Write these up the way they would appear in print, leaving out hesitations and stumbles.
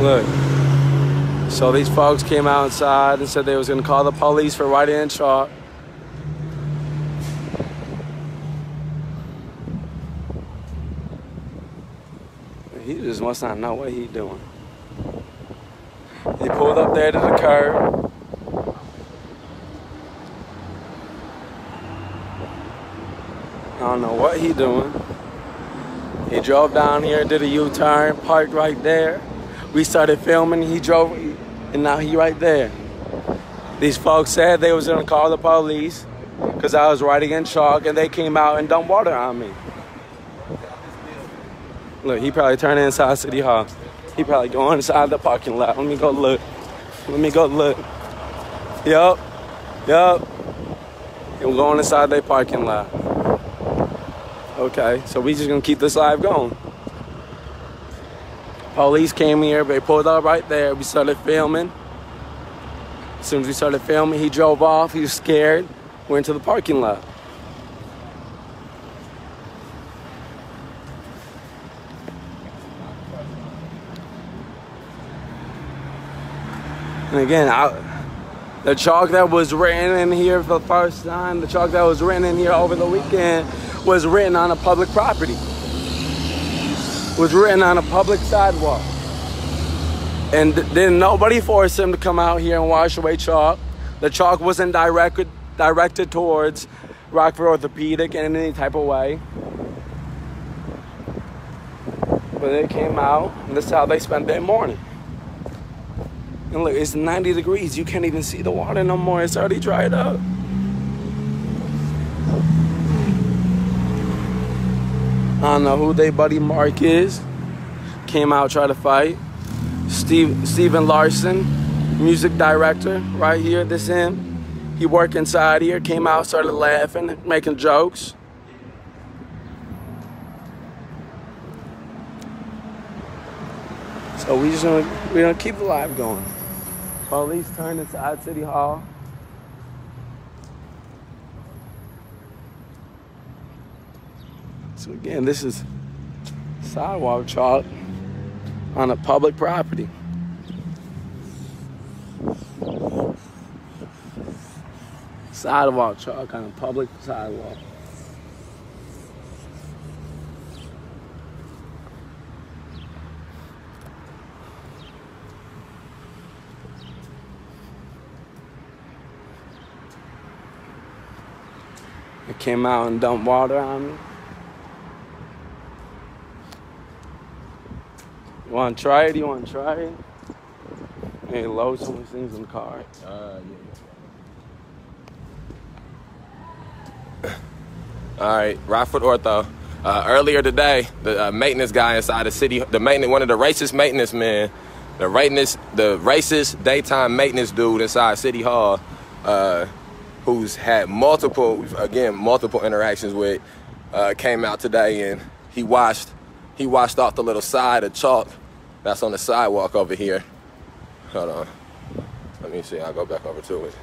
Look. So these folks came outside and said they was gonna call the police for writing in chalk. He just must not know what he doing. He pulled up there to the curb. I don't know what he doing. He drove down here, did a U-turn, parked right there. We started filming, he drove, and now he right there. These folks said they was gonna call the police because I was writing in chalk, and they came out and dumped water on me. Look, he probably turned inside City Hall. He probably going inside the parking lot. Let me go look. Let me go look. Yup. And we're going inside their parking lot. Okay, so we just gonna keep this live going. Police came here, they pulled up right there. We started filming. As soon as we started filming, he drove off. He was scared. Went to the parking lot. And again, the chalk that was written in here for the first time, the chalk that was written in here over the weekend was written on a public property. Was written on a public sidewalk. And then nobody forced him to come out here and wash away chalk. The chalk wasn't directed towards Rockford Orthopedic in any type of way. But they came out, and this is how they spent their morning. And look, it's 90 degrees. You can't even see the water no more. It's already dried up. I don't know who they buddy Mark is. Came out, tried to fight. Steven Larson, music director, right here. This him. He worked inside here. Came out, started laughing, making jokes. So we're gonna keep the live going. Police turned inside City Hall. So again, this is sidewalk chalk on a public property. Sidewalk chalk on a public sidewalk. It came out and dumped water on me. You want to try it? You want to try it? Hey, load some of these things in the car. Yeah. All right, Rockford Ortho. Earlier today, the maintenance guy inside the city, one of the racist maintenance men, the racist daytime maintenance dude inside City Hall, who's had multiple interactions with, came out today, and he washed off the little side of chalk that's on the sidewalk over here. Hold on. Let me see. I'll go back over to it.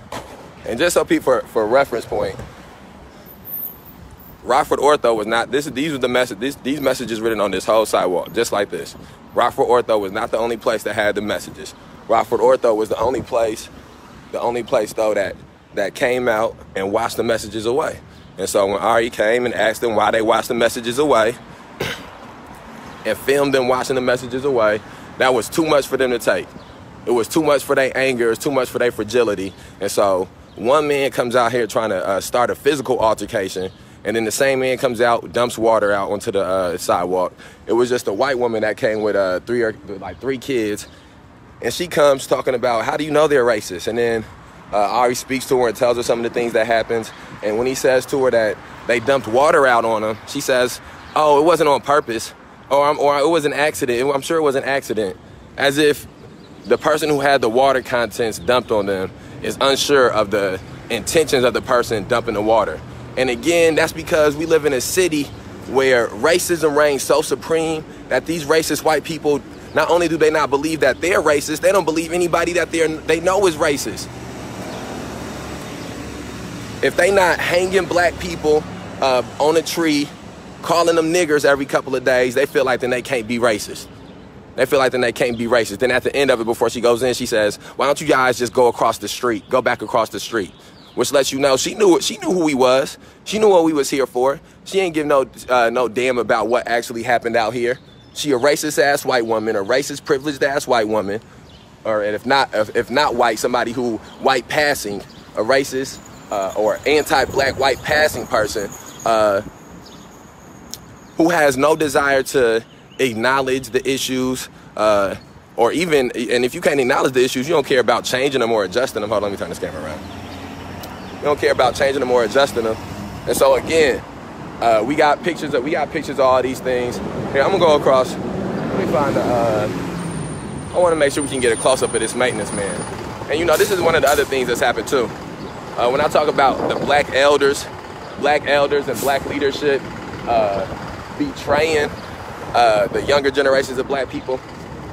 And just so people, for a reference point, Rockford Ortho was not, these messages written on this whole sidewalk, just like this. Rockford Ortho was not the only place that had the messages. Rockford Ortho was the only place though that came out and washed the messages away. And so when Ari came and asked them why they washed the messages away and filmed them washing the messages away, that was too much for them to take. It was too much for their anger. It was too much for their fragility. And so one man comes out here trying to start a physical altercation, and then the same man comes out, dumps water out onto the sidewalk. It was just a white woman that came with three kids, and she comes talking about, how do you know they're racist? And then Ari speaks to her and tells her some of the things that happened. And when he says to her that they dumped water out on him, she says, oh, it wasn't on purpose, or it was an accident. I'm sure it was an accident. As if the person who had the water contents dumped on them is unsure of the intentions of the person dumping the water. And again, that's because we live in a city where racism reigns so supreme that these racist white people, not only do they not believe that they're racist, they don't believe anybody that they know is racist. If they not hanging black people on a tree, calling them niggers every couple of days, they feel like then they can't be racist. They feel like then they can't be racist. Then at the end of it, before she goes in, she says, why don't you guys just go across the street, go back across the street? Which lets you know she knew who he was. She knew what we was here for. She ain't give no damn about what actually happened out here. She a racist ass white woman, a racist privileged ass white woman, or if not white, somebody who white passing, a racist or anti-black white passing person who has no desire to acknowledge the issues, or even, and if you can't acknowledge the issues, you don't care about changing them or adjusting them. Hold on, let me turn this camera around. You don't care about changing them or adjusting them. And so again, we got pictures of all these things. Here, I'm gonna go across. Let me find I want to make sure we can get a close up of this maintenance man. And you know, this is one of the other things that's happened too. When I talk about the black elders and black leadership betraying the younger generations of black people,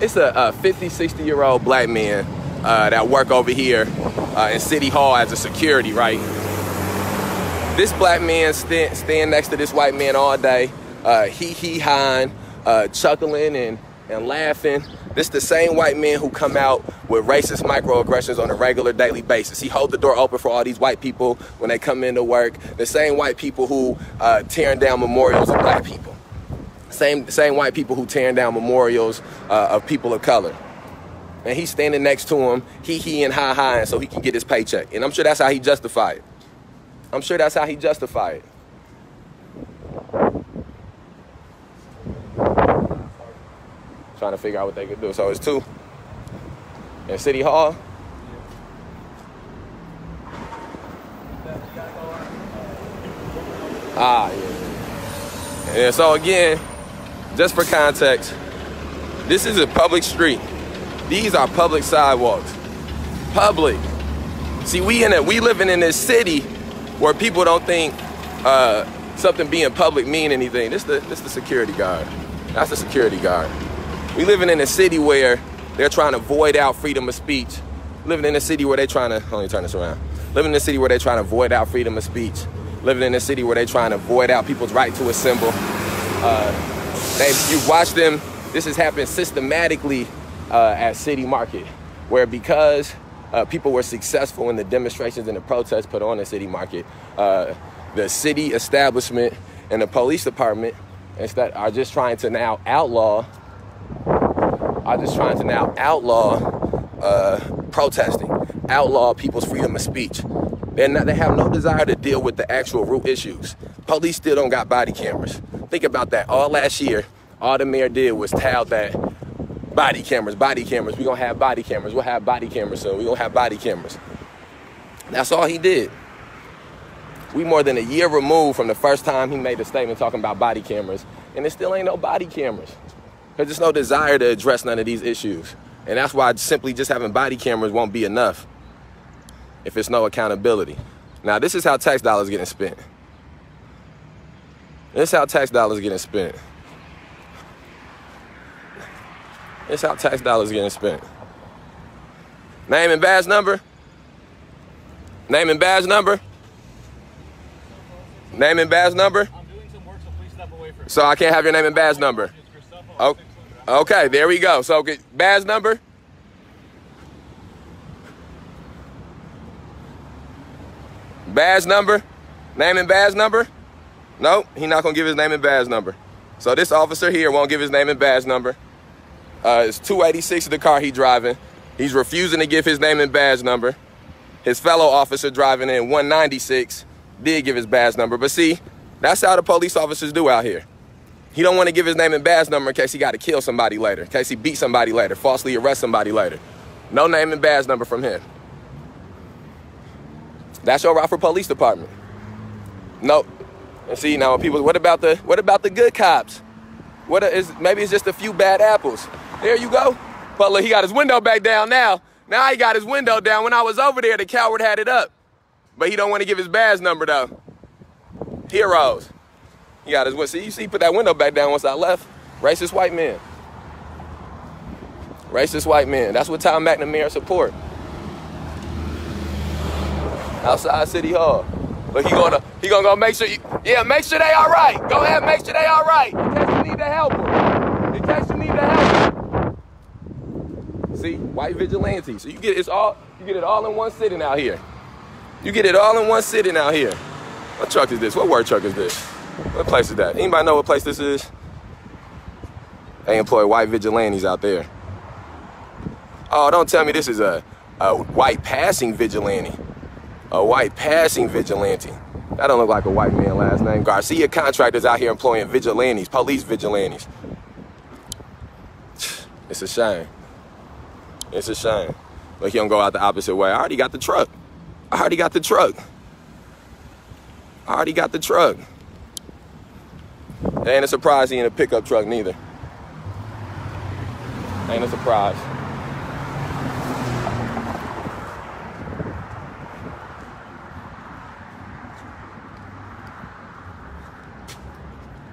it's a 50, 60-year-old black man that work over here in City Hall as a security, right? This black man stand next to this white man all day, hee-hawing, chuckling and laughing. This the same white man who come out with racist microaggressions on a regular daily basis. He hold the door open for all these white people when they come into work. The same white people who tearing down memorials of black people. Same white people who tearing down memorials of people of color. And he's standing next to him, he and ha-ha, so he can get his paycheck. And I'm sure that's how he justify it. I'm sure that's how he justify it. Trying to figure out what they could do. So it's two in City Hall. Yeah. And so again, just for context, this is a public street. These are public sidewalks. Public. See, we living in this city where people don't think something being public mean anything. This the security guard. That's the security guard. We living in a city where they're trying to void out freedom of speech. Living in a city where they're trying to, let me turn this around. Living in a city where they're trying to void out freedom of speech. Living in a city where they're trying to void out people's right to assemble. You watch them, this has happened systematically at City Market, where because people were successful in the demonstrations and the protests put on at City Market, the city establishment and the police department are just trying to now outlaw protesting, outlaw people's freedom of speech. They have no desire to deal with the actual root issues. Police still don't got body cameras. Think about that. All last year, all the mayor did was tout that body cameras. We gonna have body cameras. We'll have body cameras soon. We gonna have body cameras. That's all he did. We more than a year removed from the first time he made a statement talking about body cameras, and there still ain't no body cameras. There's just no desire to address none of these issues. And that's why simply just having body cameras won't be enough if it's no accountability. Now, this is how tax dollars getting spent. This is how tax dollars getting spent. This is how tax dollars getting spent. Name and badge number. Name and badge number. Name and badge number. I'm doing some work, so please step away from me. So I can't have your name and badge number. Oh, okay, there we go. So badge number. Badge number. Name and badge number. Nope, he's not gonna give his name and badge number. So this officer here won't give his name and badge number. It's 286 the car he's driving. He's refusing to give his name and badge number. His fellow officer driving in 196 did give his badge number. But see, that's how the police officers do out here. He don't want to give his name and badge number in case he got to kill somebody later, in case he beat somebody later, falsely arrest somebody later. No name and badge number from him. That's your Rockford Police Department. Nope. And see, now people, what about the good cops? Maybe it's just a few bad apples. There you go. But look, he got his window back down now. Now he got his window down. When I was over there, the coward had it up. But he don't want to give his badge number though. Heroes. He got his, see, you see, he put that window back down once I left. Racist white man. Racist white man. That's what Tom McNamara support. Outside City Hall. But he gonna go make sure make sure they all right. Go ahead, make sure they all right. In case you need to help them. In case you need to help them. See, white vigilante. So you get it all in one sitting out here. You get it all in one sitting out here. What truck is this? What work truck is this? What place is that? Anybody know what place this is? They employ white vigilantes out there. Oh, don't tell me this is a white passing vigilante. A white passing vigilante. That don't look like a white man last name. Garcia contractors out here employing vigilantes, police vigilantes. It's a shame. It's a shame. But he don't go out the opposite way. I already got the truck. I already got the truck. I already got the truck. It ain't a surprise he in a pickup truck neither. Ain't a surprise.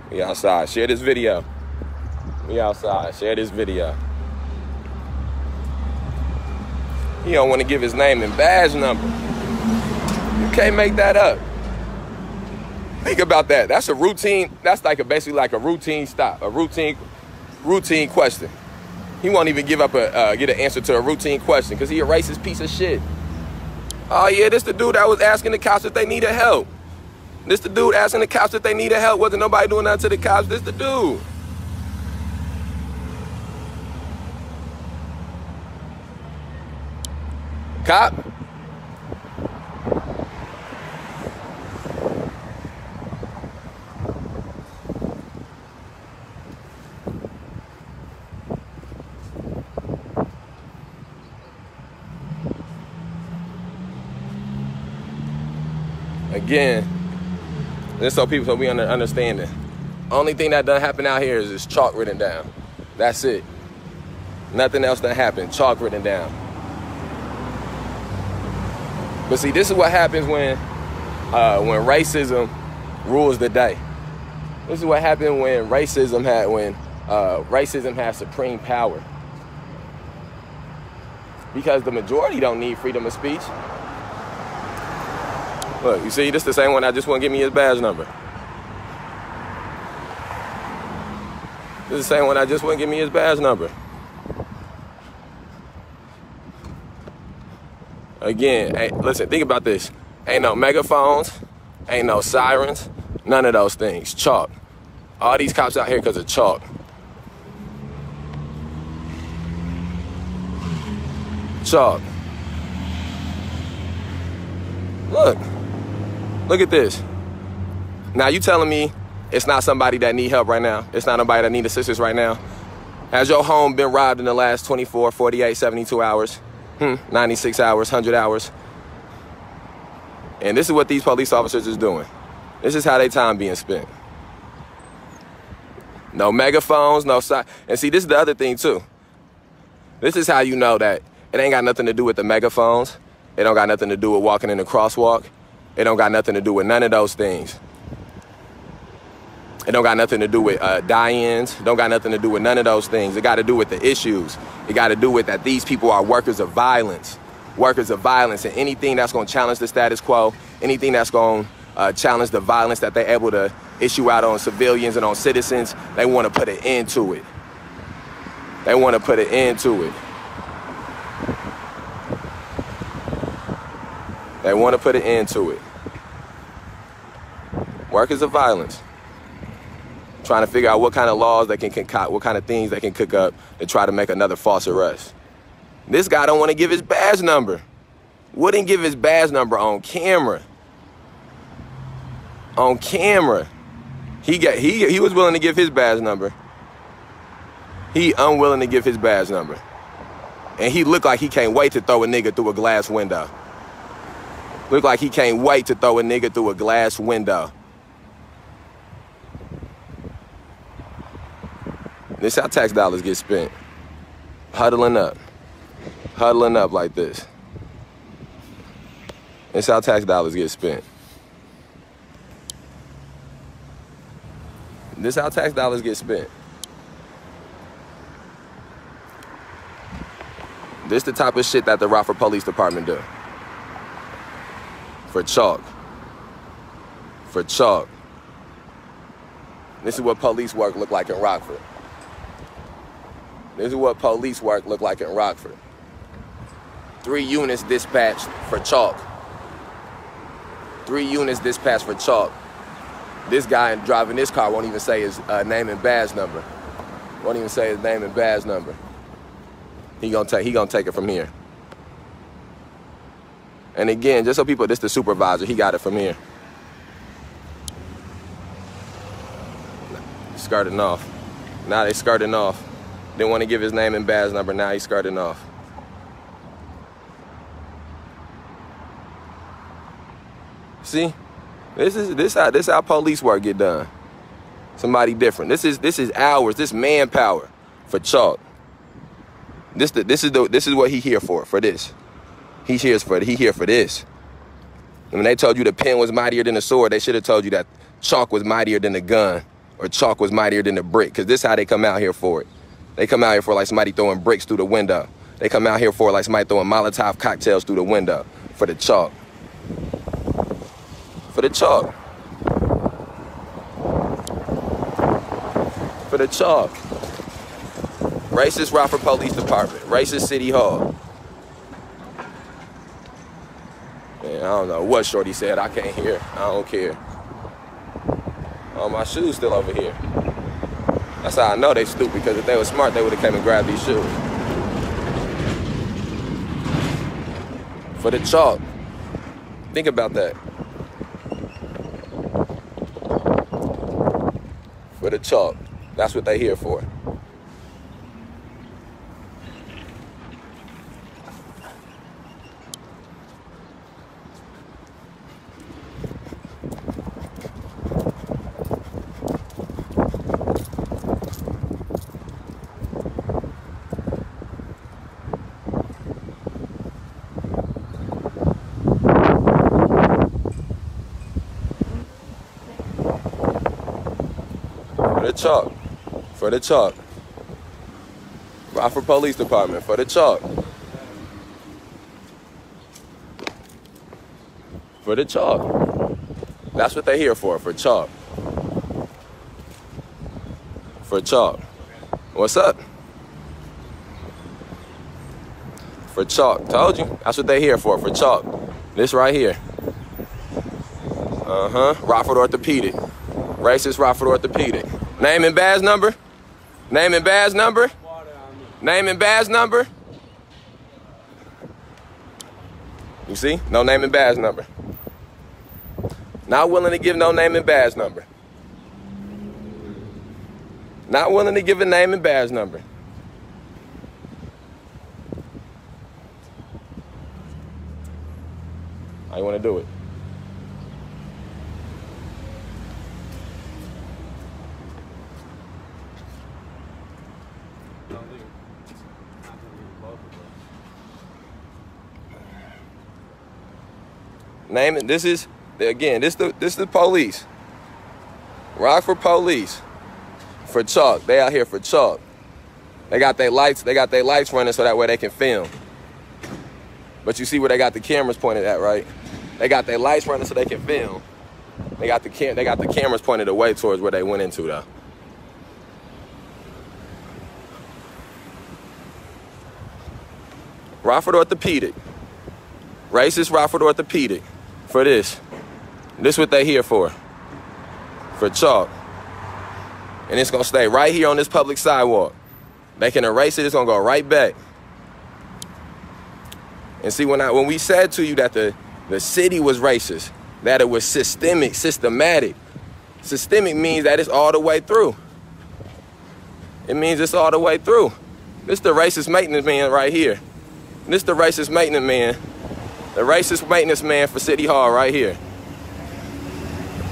We outside. Share this video. We outside. Share this video. He don't want to give his name and badge number. You can't make that up. Think about that. That's a routine. That's like basically like a routine stop, a routine question. He won't even give up get an answer to a routine question because he a racist piece of shit. Oh yeah, this the dude that was asking the cops if they needed help. This the dude asking the cops if they needed help. Wasn't nobody doing nothing to the cops. This the dude. Cop. Again, just so we understand it. Only thing that done happen out here is this chalk written down. That's it. Nothing else done happened. Chalk written down. But see, this is what happens when racism rules the day. This is what happened when racism had supreme power. Because the majority don't need freedom of speech. Look, you see, this the same one that just won't give me his badge number. This is the same one that just wouldn't give me his badge number. Again, hey, listen, think about this. Ain't no megaphones, ain't no sirens, none of those things. Chalk. All these cops out here because of chalk. Chalk. Look at this. Now you telling me it's not somebody that need help right now? It's not nobody that need assistance right now? Has your home been robbed in the last 24, 48, 72 hours? 96 hours, 100 hours? And this is what these police officers is doing. This is how their time being spent. No megaphones, no sign. And see, this is the other thing too. This is how you know that it ain't got nothing to do with the megaphones. It don't got nothing to do with walking in the crosswalk. It don't got nothing to do with none of those things. It don't got nothing to do with die-ins. Don't got nothing to do with none of those things. It got to do with the issues. It got to do with that these people are workers of violence. Workers of violence. And anything that's going to challenge the status quo, anything that's going to challenge the violence that they're able to issue out on civilians and on citizens, they want to put an end to it. They want to put an end to it. They want to put an end to it. Workers of violence. Trying to figure out what kind of laws they can concoct, what kind of things they can cook up to try to make another false arrest. This guy don't want to give his badge number. Wouldn't give his badge number on camera. On camera. He was willing to give his badge number. He unwilling to give his badge number. And he looked like he can't wait to throw a nigga through a glass window. Look like he can't wait to throw a nigga through a glass window. This how tax dollars get spent. Huddling up. Huddling up like this. This how tax dollars get spent. This how tax dollars get spent. This the type of shit that the Rockford Police Department do. For chalk. For chalk. This is what police work look like in Rockford. This is what police work look like in Rockford. 3 units dispatched for chalk. 3 units dispatched for chalk. This guy driving this car won't even say his name and badge number. Won't even say his name and badge number. He gonna take it from here. And again, just so people, this the supervisor, he got it from here. Skirting off. Now they skirting off. Didn't want to give his name and badge number, now he's skirting off. See? This is how police work get done. Somebody different. This is hours, this manpower for chalk. This is what he here for this. He here for this. And when they told you the pen was mightier than the sword, they should have told you that chalk was mightier than the gun, or chalk was mightier than the brick, because this is how they come out here for it. They come out here for like somebody throwing bricks through the window. They come out here for like somebody throwing Molotov cocktails through the window for the chalk. For the chalk. For the chalk. Racist Rockford Police Department. Racist City Hall. Man, I don't know what Shorty said. I can't hear. I don't care. Oh, my shoes still over here. That's how I know they stupid, because if they were smart, they would have came and grabbed these shoes. For the chalk. Think about that. For the chalk. That's what they here for. For the chalk. For the chalk. Rockford Police Department. For the chalk. For the chalk. That's what they're here for chalk. For chalk. What's up? For chalk. Told you. That's what they're here for chalk. This right here. Rockford Orthopedic. Racist Rockford Orthopedic. Name and badge number? Name and badge number? Name and badge number? You see? No name and badge number. Not willing to give no name and badge number. Not willing to give a name and badge number. How you want to do it? Name it. This is the police. Rockford Police. For chalk. They out here for chalk. They got their lights running so that way they can film. But you see where they got the cameras pointed at, right? They got their lights running so they can film. They got the cameras pointed away towards where they went into though. Rockford Orthopedic. Racist Rockford Orthopedic. For this. This what they here for chalk. And it's gonna stay right here on this public sidewalk. They can erase it, it's gonna go right back. And see, when we said to you that the city was racist, that it was systematic. Systemic means that it's all the way through. It means it's all the way through. This the racist maintenance man right here. This the racist maintenance man. The racist maintenance man for City Hall right here.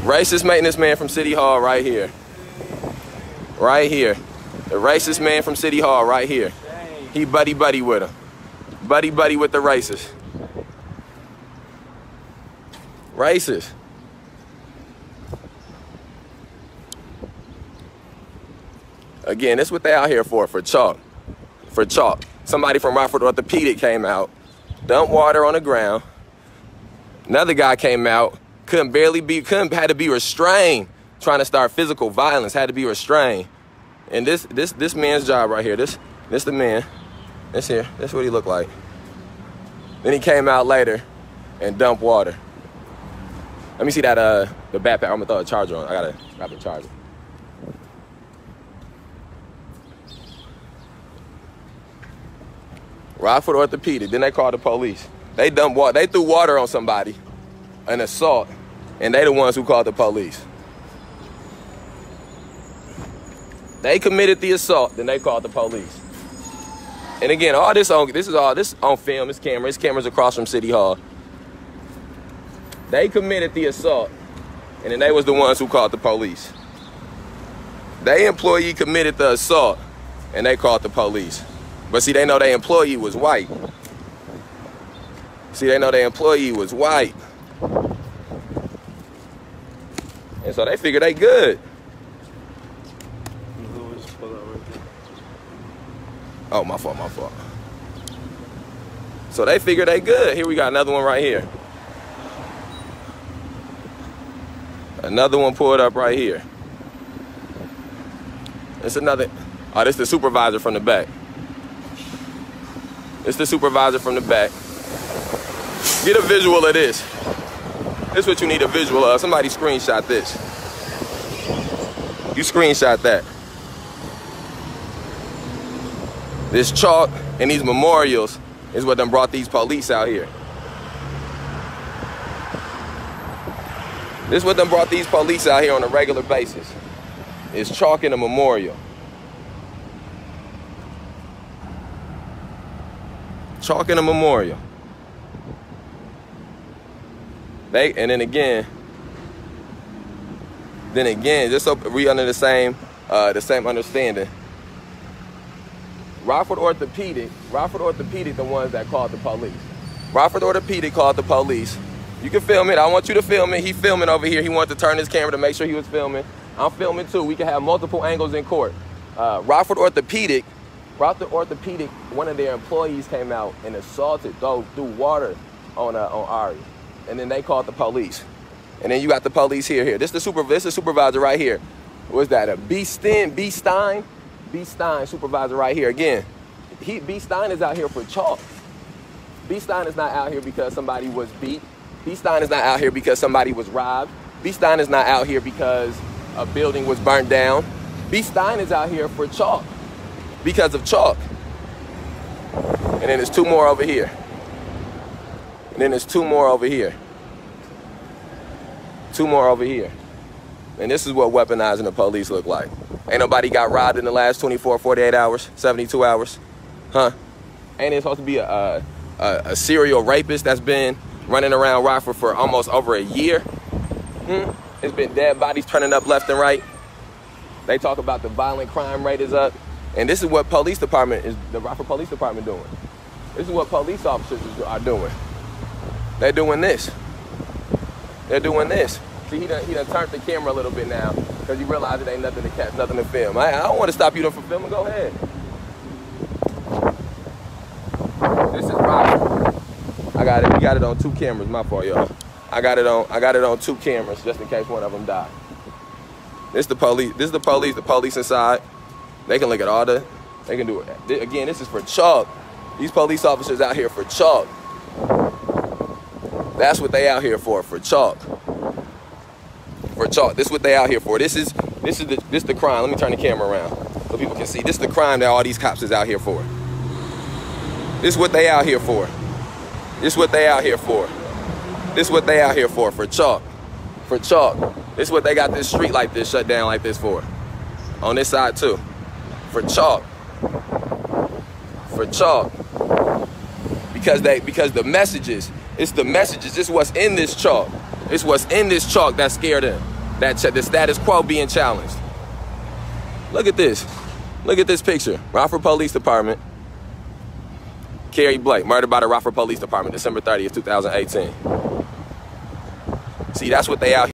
Racist maintenance man from City Hall right here. Right here. The racist man from City Hall right here. He buddy with him. Buddy with the racist. Racist. Again, this is what they out here for chalk. For chalk. Somebody from Rockford Orthopedic came out, dumped water on the ground. Another guy came out, had to be restrained, trying to start physical violence, had to be restrained. And this man's job right here, this This the man. This here. That's what he looked like. Then he came out later and dumped water. Let me see that the backpack. I'm gonna throw a charger on. I gotta grab the charger. Rockford Orthopedic. Then they called the police. They dumped water. They threw water on somebody, an assault, and they the ones who called the police. They committed the assault, then they called the police. And again, all this on this on film. It's cameras across from City Hall. They committed the assault, and then they was the ones who called the police. They employee committed the assault, and they called the police. But see, they know their employee was white. See, they know their employee was white. And so they figured they good. Oh, my fault. So they figured they good. Here we got another one right here. Another one pulled up right here. It's another. Oh, this is the supervisor from the back. It's the supervisor from the back. Get a visual of this. This is what you need a visual of. Somebody screenshot this. You screenshot that. This chalk and these memorials is what done brought these police out here. This is what done brought these police out here on a regular basis. It's chalk and a memorial. Chalk and a memorial. And then again, just so we under the same understanding. Rockford Orthopedic, the ones that called the police. Rockford Orthopedic called the police. You can film it. I want you to film it. He filming over here. He wanted to turn his camera to make sure he was filming. I'm filming too. We can have multiple angles in court. Rockford Orthopedic, one of their employees came out and assaulted, threw water on Ari. And then they called the police. And then you got the police here. This is the supervisor right here. What's that? A B. Stein supervisor right here. Again, B. Stein is out here for chalk. B. Stein is not out here because somebody was beat. B. Stein is not out here because somebody was robbed. B. Stein is not out here because a building was burnt down. B. Stein is out here for chalk, because of chalk. And then there's two more over here. And this is what weaponizing the police look like. Ain't nobody got robbed in the last 24, 48 hours, 72 hours. Huh? Ain't it supposed to be a serial rapist that's been running around Rockford for almost over a year? It's been dead bodies turning up left and right. They talk about the violent crime rate is up. And this is what the Rockford Police Department doing. This is what police officers are doing. They're doing this. See, he done turned the camera a little bit now because he realized it ain't nothing to catch, nothing to film. I don't want to stop you from filming. Go ahead. This is Rockford. I got it. We got it on 2 cameras. My fault, y'all. I got it on 2 cameras just in case one of them die. This the police. The police inside. They can look at they can do it. Again, this is for chalk. These police officers out here for chalk. That's what they out here for chalk. This is what they out here for. This is the crime. Let me turn the camera around so people can see. This is the crime that all these cops is out here for. This is what they out here for. For chalk. This is what they got this street like this shut down like this for. On this side too. For chalk. Because the messages, it's what's in this chalk. It's what's in this chalk that scared them. The status quo being challenged. Look at this. Look at this picture. Rockford Police Department. Carrie Blake, murdered by the Rockford Police Department, December 30th, 2018. See, that's what they out here.